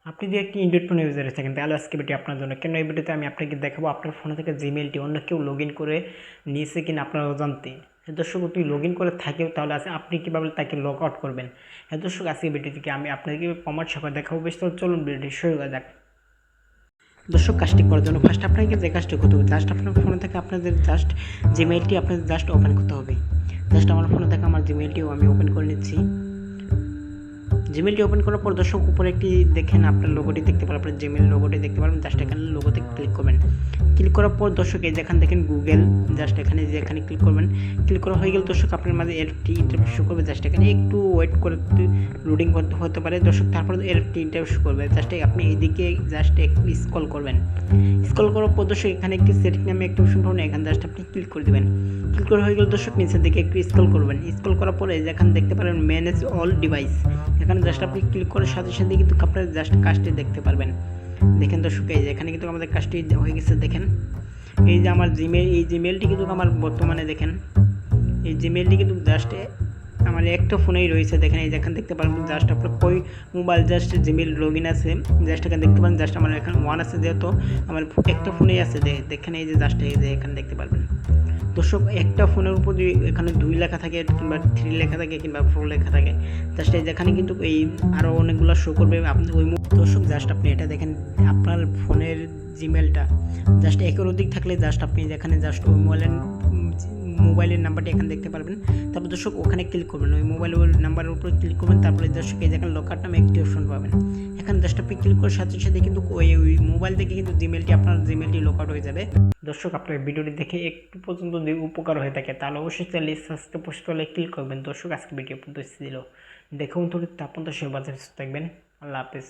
আপনি যদি একটি অ্যান্ড্রয়েড ফোন ইউজার থাকেন তাহলে আজকে ভিডিও আপনার জন্য। কেন এই ভিডিওতে আমি আপনাকে দেখাবো আপনার ফোন থেকে জিমেইলটি অন্য কেউ লগ ইন করে নিয়েছে কিনা আপনার অজান্তে। দর্শক তুই লগ ইন করে থাকেও তাহলে আপনি কীভাবে তাকে লগ আউট করবেন। দর্শক আজকে ভিডিও থেকে আমি আপনাকে প্রমাণ সহ দেখাবো। বেশ তো চলুন ভিডিওটি শুরু করা যাক। দর্শক কাজটি করার জন্য ফার্স্ট আপনাকে যে কাজটি করতে হবে, জাস্ট আপনার ফোনে থেকে আপনাদের জাস্ট জিমেইলটি আপনাদের জাস্ট ওপেন করতে হবে। জাস্ট আমার ফোনে থেকে আমার জিমেইলটিও আমি ওপেন করে নিচ্ছি। জিমেলটি ওপেন করার পর দর্শক উপরে একটি দেখেন আপনার লোগোটি দেখতে পারেন, আপনার জিমেল লোগোটি দেখতে পারবেন। জাস্ট এখানে লোগোতে ক্লিক করবেন। ক্লিক করার পর দর্শক এই যেখানে দেখেন গুগল, জাস্ট এখানে যে এখানে ক্লিক করবেন। ক্লিক করা হয়ে গেলে দর্শক আপনার মাঝে একটি ইন্টারভিউ শো করবে। জাস্ট এখানে একটু ওয়েট করে লোডিং করতে হতে পারে দর্শক। তারপর একটি ইন্টারভিউ শো করবে। জাস্ট আপনি এইদিকে জাস্ট একটু স্ক্রল করবেন। স্ক্রল করার পর দর্শক এখানে একটি সেটিং নামে একটি অপশন পাবেন, এখানে জাস্ট আপনি ক্লিক করে দেবেন। ক্লিক করা হয়ে গেলে দর্শক নিচের দিকে একটু স্ক্রল করবেন। স্ক্রল করার পরে যেখানে দেখতে পারেন ম্যানেজ অল ডিভাইস, এখানে জাস্ট আপনি ক্লিক করার সাথে সাথে কিন্তু আপনার জাস্ট কাজটি দেখতে পারবেন। দেখেন দর্শক এই যে এখানে কিন্তু আমাদের কাজটি হয়ে গেছে। দেখেন এই যে আমার জিমেল, এই জিমেলটি কিন্তু আমার বর্তমানে দেখেন এই জিমেলটি কিন্তু জাস্ট আমার একটা ফোনেই রয়েছে। দেখেন এই যে এখানে দেখতে পারবেন জাস্ট আপনার কই mobile just Gmail log in আছে। জাস্ট এখানে দেখতে পারেন জাস্ট আমার এখানে ওয়ান আছে, যেহেতু আমার একটা ফোনেই আছে। দেখেন এই যে জাস্ট এই যে এখানে দেখতে পারবেন দর্শক একটা ফোনের উপর যদি এখানে 2 লেখা থাকে কিংবা 3 লেখা থাকে কিংবা 4 লেখা থাকে, জাস্ট এই যেখানে কিন্তু এই আরও অনেকগুলো শো করবে আপনি ওই দর্শক। জাস্ট আপনি এটা দেখেন আপনার ফোনের জিমেলটা জাস্ট একের অধিক থাকলে জাস্ট আপনি যেখানে জাস্ট ওই মোবাইলের নাম্বারটি এখানে দেখতে পারবেন। তারপর দর্শক ওখানে ক্লিক করবেন, ওই মোবাইলের নাম্বারের উপরে ক্লিক করবেন। তারপরে দর্শক এই যেখানে লকার নামে একটি অপশন পাবেন। এখানে জাস্ট আপনি ক্লিক করার সাথে সাথে কিন্তু ওই মোবাইল থেকে কিন্তু জিমেলটি আপনার জিমেলটি লক আউট হয়ে যাবে। দর্শক আপনার ভিডিওটি দেখে একটু পর্যন্ত যদি উপকার হয়ে থাকে তাহলে অবশ্যই চ্যানেল সাবস্ক্রাইব পোস্ট হলে ক্লিক করবেন। দর্শক আজকে ভিডিও পর্যন্ত ছিল দেখুন, আপনাদের সবাই ভালো থাকবেন। আল্লাহ হাফেজ।